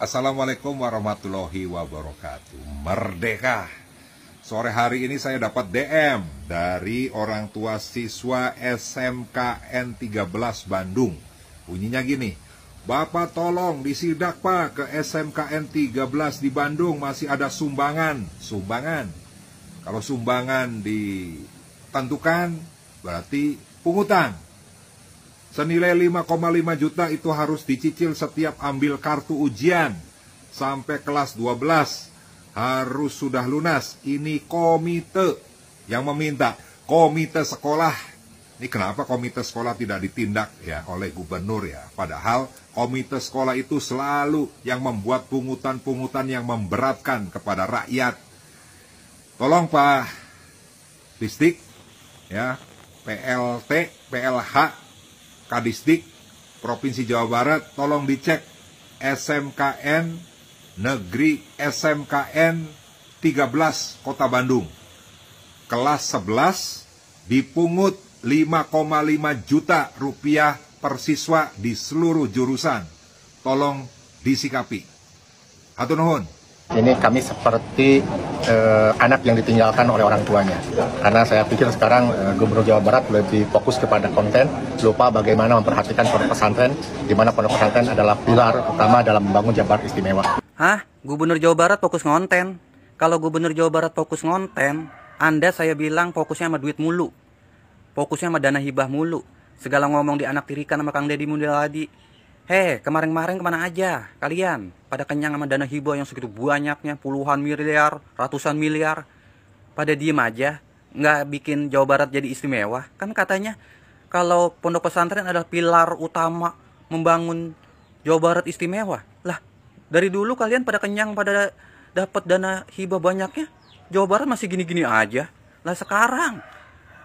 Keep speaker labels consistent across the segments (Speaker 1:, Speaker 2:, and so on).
Speaker 1: Assalamualaikum warahmatullahi wabarakatuh. Merdeka. Sore hari ini saya dapat DM dari orang tua siswa SMKN 13 Bandung. Bunyinya gini, Bapak tolong disidak Pak ke SMKN 13 di Bandung, masih ada sumbangan. Sumbangan. Kalau sumbangan ditentukan berarti pungutan. Senilai 5,5 juta itu harus dicicil setiap ambil kartu ujian. Sampai kelas 12 harus sudah lunas. Ini komite yang meminta. Komite sekolah. Ini kenapa komite sekolah tidak ditindak ya oleh gubernur ya. Padahal komite sekolah itu selalu yang membuat pungutan-pungutan yang memberatkan kepada rakyat. Tolong Pak Disdik ya, PLT, PLH, Kadisdik Provinsi Jawa Barat, tolong dicek SMKN Negeri SMKN 13 Kota Bandung. Kelas 11 dipungut 5,5 juta rupiah per siswa di seluruh jurusan. Tolong disikapi. Hatur nuhun.
Speaker 2: Ini kami seperti anak yang ditinggalkan oleh orang tuanya. Karena saya pikir sekarang Gubernur Jawa Barat lebih fokus kepada konten, lupa bagaimana memperhatikan pondok pesantren, di mana pondok pesantren adalah pilar utama dalam membangun Jabar istimewa.
Speaker 3: Hah? Gubernur Jawa Barat fokus ngonten? Kalau Gubernur Jawa Barat fokus ngonten, Anda saya bilang fokusnya sama duit mulu. Fokusnya sama dana hibah mulu. Segala ngomong di anak tirikan sama Kang Deddy Mulyadi. Kemarin-kemarin kemana aja kalian? Pada kenyang sama dana hibah yang segitu banyaknya, puluhan miliar, ratusan miliar. Pada diem aja, nggak bikin Jawa Barat jadi istimewa. Kan katanya kalau pondok pesantren adalah pilar utama membangun Jawa Barat istimewa. Lah, dari dulu kalian pada kenyang, pada dapat dana hibah banyaknya, Jawa Barat masih gini-gini aja. Lah sekarang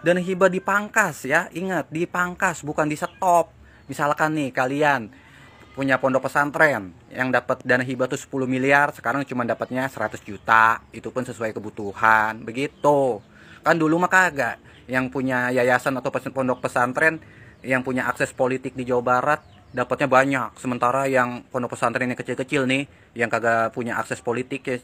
Speaker 3: dana hibah dipangkas ya, ingat dipangkas bukan di stop. Misalkan nih kalian punya pondok pesantren yang dapat dana hibah tuh 10 miliar, sekarang cuma dapatnya 100 juta, itu pun sesuai kebutuhan, begitu. Kan dulu mah kagak, yang punya yayasan atau pondok pesantren yang punya akses politik di Jawa Barat dapatnya banyak, sementara yang pondok pesantren yang kecil-kecil nih, yang kagak punya akses politik ya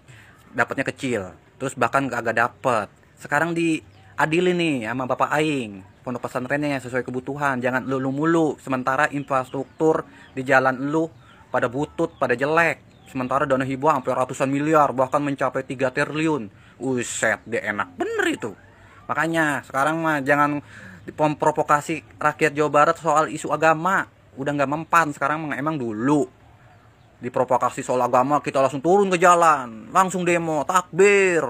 Speaker 3: dapatnya kecil, terus bahkan kagak dapet. Sekarang diadili nih sama Bapak Aing, pondok pesantrennya yang sesuai kebutuhan, jangan lu mulu. Sementara infrastruktur di jalan lu pada butut, pada jelek. Sementara dana hibah sampai ratusan miliar, bahkan mencapai 3 triliun. Uset, dia enak bener itu. Makanya sekarang mah jangan memprovokasi rakyat Jawa Barat soal isu agama. Udah nggak mempan sekarang, emang dulu diprovokasi soal agama kita langsung turun ke jalan, langsung demo, takbir.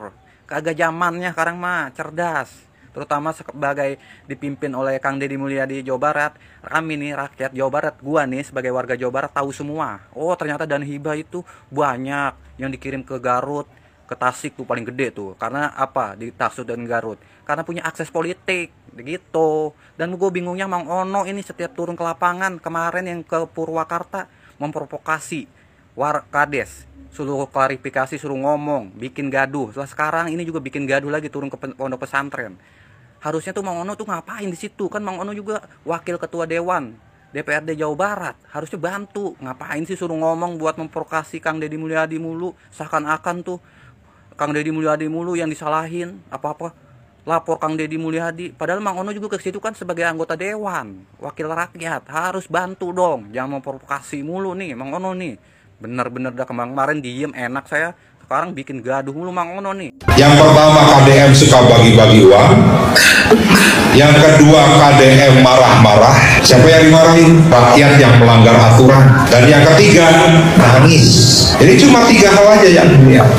Speaker 3: Kagak zamannya sekarang mah, cerdas. Terutama sebagai dipimpin oleh Kang Deddy Mulyadi Jawa Barat, kami nih rakyat Jawa Barat, gua nih sebagai warga Jawa Barat tahu semua. Oh ternyata dana hibah itu banyak yang dikirim ke Garut, ke Tasik tuh paling gede tuh. Karena apa? Di Tasik dan Garut. Karena punya akses politik, begitu. Dan gue bingungnya Mang Ono ini setiap turun ke lapangan kemarin yang ke Purwakarta memprovokasi Warkades. Suruh klarifikasi, suruh ngomong, bikin gaduh. Setelah sekarang ini juga bikin gaduh lagi, turun ke pondok pesantren. Harusnya tuh Mang Ono tuh ngapain di situ? Kan Mang Ono juga wakil ketua dewan DPRD Jawa Barat. Harusnya bantu. Ngapain sih suruh ngomong buat memprovokasi Kang Deddy Mulyadi mulu? Seakan-akan tuh Kang Deddy Mulyadi mulu yang disalahin. Apa-apa lapor Kang Deddy Mulyadi. Padahal Mang Ono juga ke situ kan sebagai anggota dewan, wakil rakyat. Harus bantu dong. Jangan memprovokasi mulu nih Mang Ono nih. Bener-bener dah kemarin diem enak saya, sekarang bikin gaduh mulu Mang Ono nih.
Speaker 1: Yang pertama KDM suka bagi-bagi uang. Yang kedua KDM marah-marah. Siapa yang dimarahin? Rakyat yang melanggar aturan. Dan yang ketiga nangis. Jadi cuma 3 hal aja yang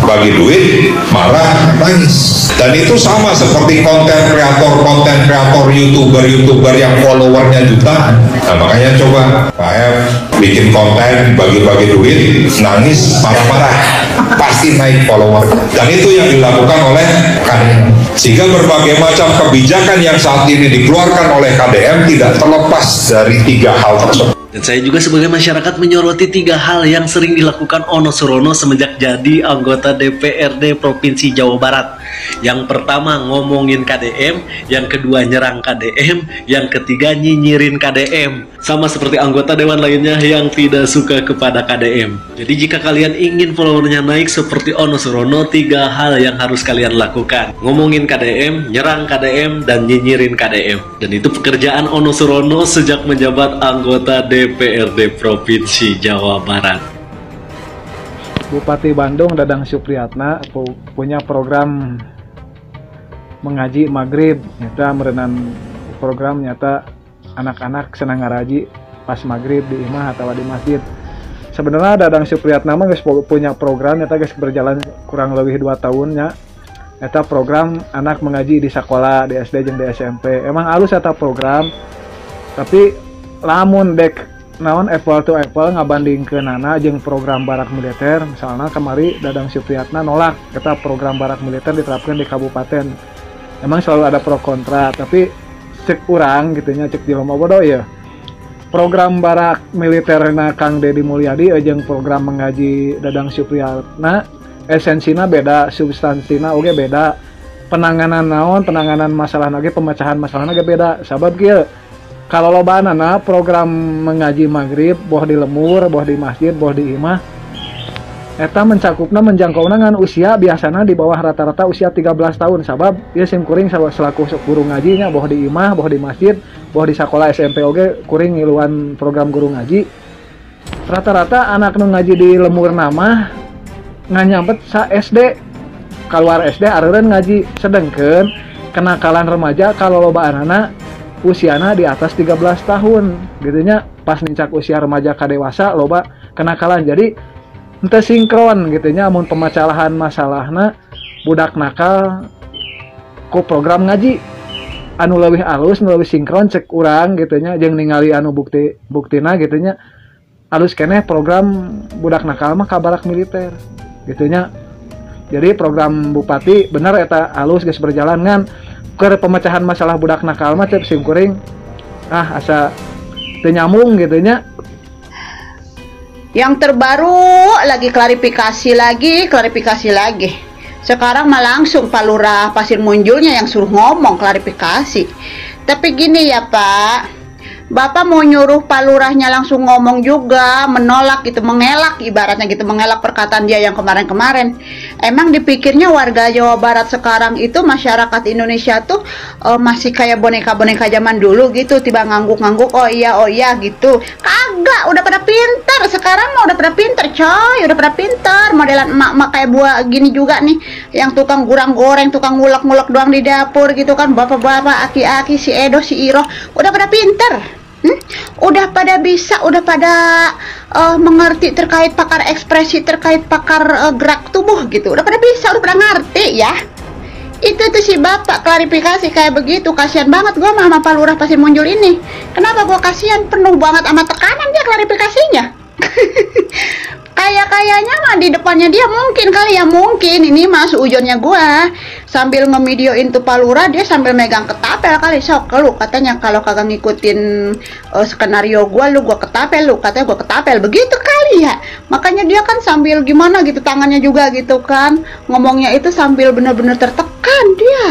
Speaker 1: bagi duit, marah, nangis. Dan itu sama seperti konten kreator YouTuber yang followernya jutaan. Nah makanya coba Pak M bikin konten bagi-bagi duit, nangis, marah-marah, pasti naik follower. Dan itu yang dilakukan oleh KDM. Sehingga berbagai macam kebijakan yang saat ini dikeluarkan oleh KDM tidak terlepas dari 3 hal tersebut.
Speaker 4: Dan saya juga sebagai masyarakat menyoroti 3 hal yang sering dilakukan Ono Surono semenjak jadi anggota DPRD Provinsi Jawa Barat. Yang pertama ngomongin KDM, yang kedua nyerang KDM, yang ketiga nyinyirin KDM. Sama seperti anggota dewan lainnya yang tidak suka kepada KDM. Jadi jika kalian ingin followernya naik seperti Ono Surono, 3 hal yang harus kalian lakukan: ngomongin KDM, nyerang KDM, dan nyinyirin KDM. Dan itu pekerjaan Ono Surono sejak menjabat anggota DPRD Provinsi Jawa Barat.
Speaker 5: Bupati Bandung Dadang Supriyatna punya program mengaji maghrib. Nyata merenan program nyata anak-anak senang ngaraji pas maghrib di imah atau di masjid. Sebenarnya Dadang Supriyatna mah punya program nyata guys berjalan kurang lebih 2 tahunnya. Nyata program anak mengaji di sekolah, di SD jeung di SMP. Emang halus eta program. Tapi lamun dek naon apple to apple ngabandingkeunana jeung program barak militer, misalnya kemari Dadang Supriyatna nolak kita program barak militer diterapkan di kabupaten. Emang selalu ada pro kontra, tapi cek urang gitunya, cek jelema bodoh ya. Program barak militerna Kang Deddy Mulyadi jeung program mengaji Dadang Supriyatna esensina beda, substansina oge beda. Penanganan naon, penanganan masalah lagi, pemecahan masalah lagi beda. Sabab kieu kalau lobanana program mengaji maghrib boh di lemur, boh di masjid, boh di imah eta mencakupna menjangkauna ngan usia biasana di bawah rata-rata usia 13 tahun. Sabab ieu sim kuring selaku guru ngajinya boh di imah, boh di masjid, boh di sekolah SMP oge kuring ngiluan program guru ngaji. Rata-rata anak nu ngaji di lemur nama nganyambet sa SD, keluar SD areureun ngaji. Sedengkeun kenakalan remaja kalau loba anana usiana di atas 13 tahun gitunya, pas nincak usia remaja ka dewasa loba kenakalan. Jadi henteu sinkron gitunya amun pemacalahan masalahna budak nakal ku program ngaji anu leuwih alus, nu leuwih sinkron cek urang gitunya, jeung ningali anu buktina gitunya alus keneh program budak nakal mah ka barak militer gitunya. Jadi program bupati bener eta alus geus berjalan ngan ke pemecahan masalah budak nakal mah cep sim kuring asa teu nyambung gitunya.
Speaker 6: Yang terbaru lagi klarifikasi lagi. Sekarang mah langsung Pak Lurah Pasir Munjulnya yang suruh ngomong klarifikasi. Tapi gini ya Pak, Bapak mau nyuruh Pak Lurahnya langsung ngomong juga, menolak gitu, mengelak ibaratnya gitu, mengelak perkataan dia yang kemarin-kemarin. Emang dipikirnya warga Jawa Barat sekarang itu, masyarakat Indonesia tuh masih kayak boneka-boneka zaman dulu gitu, tiba ngangguk-ngangguk, oh iya gitu. Kagak, udah pada pintar sekarang mah, udah pada pintar coy, udah pada pintar. Modelan emak-emak kayak buah gini juga nih, yang tukang goreng, tukang ngulek-ngulek doang di dapur gitu kan, bapak-bapak, aki-aki, si Edo, si Iroh, udah pada pintar. Udah pada bisa, udah pada mengerti terkait pakar ekspresi, terkait pakar gerak tubuh gitu, udah pada bisa, udah pada ngerti ya. Itu tuh si bapak klarifikasi kayak begitu. Kasihan banget gue sama Pak Lurah Pasir Munjul ini. Kenapa gue kasihan, penuh banget sama tekanan dia klarifikasinya. Kayaknya mah di depannya dia mungkin kali ya, mungkin ini mah seujonnya gua sambil ngevideoin tuh Pak Lurah, dia sambil megang ketapel kali. Sok lu katanya kalau kagak ngikutin skenario gua ketapel, lu katanya gua ketapel, begitu kali ya. Makanya dia kan sambil gimana gitu tangannya juga gitu kan, ngomongnya itu sambil bener-bener tertekan dia.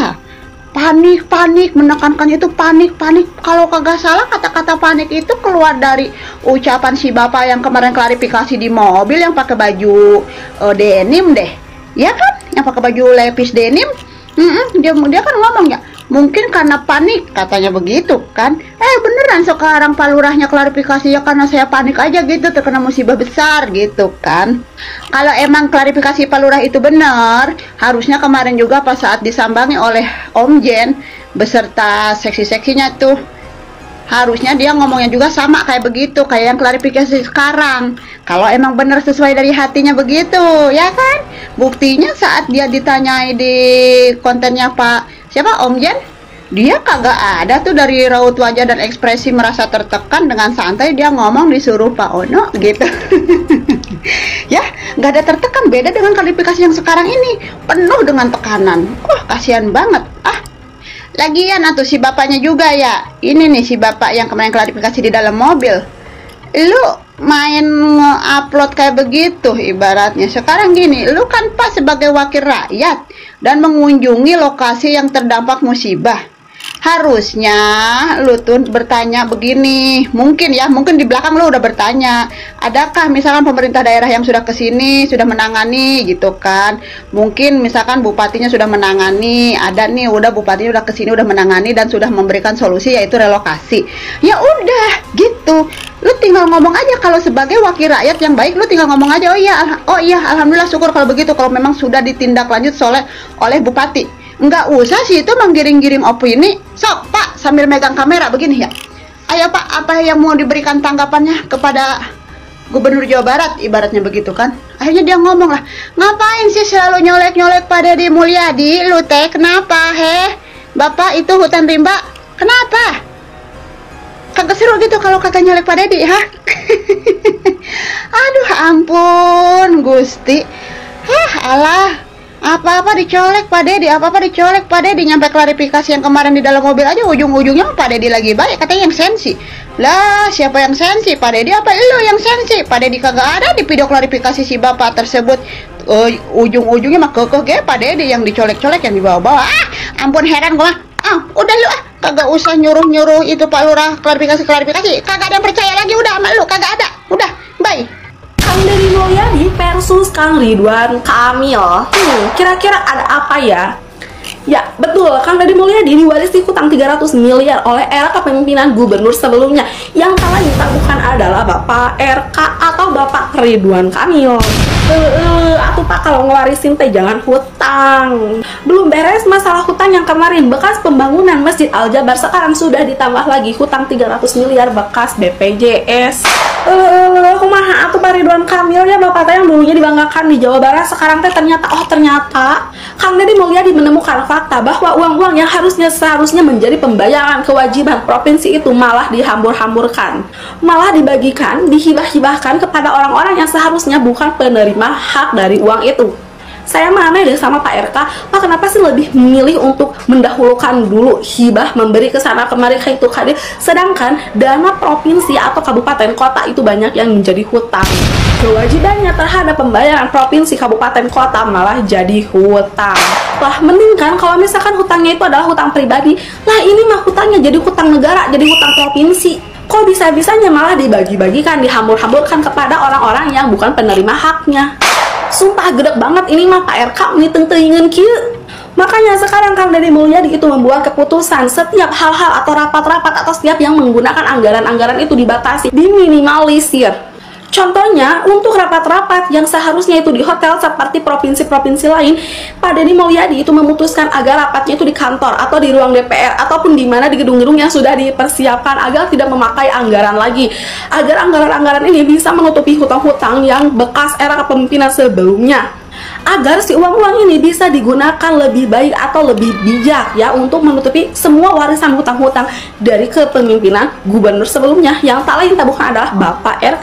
Speaker 6: Panik, menekankan itu panik. Kalau kagak salah kata-kata panik itu keluar dari ucapan si bapak yang kemarin klarifikasi di mobil yang pakai baju denim deh, ya kan? Yang pakai baju lepis denim. Dia kan ngomong ya, mungkin karena panik katanya begitu kan. Beneran sekarang Pak Lurahnya klarifikasi ya, karena saya panik aja gitu, terkena musibah besar gitu kan. Kalau emang klarifikasi Pak Lurah itu benar, harusnya kemarin juga pas saat disambangi oleh Om Jen beserta seksi-seksinya tuh, harusnya dia ngomongnya juga sama kayak begitu, kayak yang klarifikasi sekarang. Kalau emang benar sesuai dari hatinya begitu, ya kan? Buktinya saat dia ditanyai di kontennya Pak siapa, Om Jen, dia kagak ada tuh dari raut wajah dan ekspresi merasa tertekan, dengan santai dia ngomong disuruh Pak Ono gitu. Ya, nggak ada tertekan, beda dengan klarifikasi yang sekarang ini penuh dengan tekanan. Kasihan banget. Lagian atau si bapaknya juga ya, ini nih si bapak yang kemarin klarifikasi di dalam mobil, lu main nge-upload kayak begitu ibaratnya. Sekarang gini, lu kan Pak sebagai wakil rakyat dan mengunjungi lokasi yang terdampak musibah. Harusnya lu tuh bertanya begini, mungkin di belakang lu udah bertanya, adakah misalkan pemerintah daerah yang sudah kesini, sudah menangani gitu kan. Mungkin misalkan bupatinya sudah menangani, ada nih udah bupatinya udah kesini, udah menangani dan sudah memberikan solusi yaitu relokasi. Ya udah gitu, lu tinggal ngomong aja. Kalau sebagai wakil rakyat yang baik, lu tinggal ngomong aja, oh iya alhamdulillah syukur kalau begitu, kalau memang sudah ditindaklanjut oleh bupati. Nggak usah sih itu menggiring-giring opini. Sok Pak sambil megang kamera begini ya, ayo Pak, apa yang mau diberikan tanggapannya kepada Gubernur Jawa Barat, ibaratnya begitu kan. Akhirnya dia ngomong lah, ngapain sih selalu nyolek-nyolek Pak Deddy Mulyadi, lu teh kenapa Bapak itu hutan rimba, kenapa kagak seru gitu kalau kagak nyolek Pak Deddy, aduh ampun Gusti, alah, apa-apa dicolek Pak Deddy, nyampe klarifikasi yang kemarin di dalam mobil aja ujung-ujungnya Pak Deddy lagi baik, katanya yang sensi. Lah, siapa yang sensi? Pak Deddy apa lu yang sensi? Pak Deddy kagak ada di video klarifikasi si bapak tersebut. Ujung-ujungnya mah kekeh Pak Deddy yang dicolek-colek, yang dibawa-bawa. Ampun heran gua. Udah lu kagak usah nyuruh-nyuruh itu Pak Lurah klarifikasi. Kagak ada yang percaya lagi udah sama lu, kagak ada. Udah, bye.
Speaker 7: Kang Deddy Mulyadi versus Kang Ridwan Kamil. Kira-kira ada apa ya? Ya, betul. Kang Deddy Mulyadi diwarisi hutang 300 miliar oleh era kepemimpinan gubernur sebelumnya. Yang tak lain tak bukan adalah Bapak RK atau Bapak Ridwan Kamil. Atuh Pak, kalau ngewarisin teh jangan hutang. Belum beres masalah hutang yang kemarin bekas pembangunan Masjid Al Jabar, sekarang sudah ditambah lagi hutang 300 miliar bekas BPJS. Kumaha atuh Pak Ridwan Kamil ya, Bapak teh yang dulunya dibanggakan di Jawa Barat, sekarang teh ternyata Kang Deddy Mulyadi menemukan fakta bahwa uang-uang yang seharusnya menjadi pembayaran kewajiban provinsi itu malah dihambur-hamburkan, malah dibagikan, dihibah-hibahkan kepada orang-orang yang seharusnya bukan penerima hak dari uang itu. Saya mana deh sama Pak RK, Pak kenapa sih lebih memilih untuk mendahulukan dulu hibah, memberi ke sana kemari ke itu kade, sedangkan dana provinsi atau kabupaten kota itu banyak yang menjadi hutang. Kewajibannya terhadap pembayaran provinsi, kabupaten kota malah jadi hutang. Lah mending kan kalau misalkan hutangnya itu adalah hutang pribadi, lah ini mah hutangnya jadi hutang negara, jadi hutang provinsi. Kok bisa-bisanya malah dibagi-bagikan, dihambur-hamburkan kepada orang-orang yang bukan penerima haknya. Sumpah gedek banget ini mah Pak RK niteng-teuingeun kieu. Makanya sekarang Kang Deddy Mulyadi itu membuat keputusan setiap hal-hal atau rapat-rapat atau setiap yang menggunakan anggaran-anggaran itu dibatasi, diminimalisir. Contohnya, untuk rapat-rapat yang seharusnya itu di hotel seperti provinsi-provinsi lain, Pak Deddy Mulyadi itu memutuskan agar rapatnya itu di kantor atau di ruang DPR ataupun di mana di gedung-gedung yang sudah dipersiapkan agar tidak memakai anggaran lagi, agar anggaran-anggaran ini bisa menutupi hutang-hutang yang bekas era kepemimpinan sebelumnya, agar si uang-uang ini bisa digunakan lebih baik atau lebih bijak ya untuk menutupi semua warisan hutang-hutang dari kepemimpinan gubernur sebelumnya yang tak lain tak bukan adalah Bapak RK.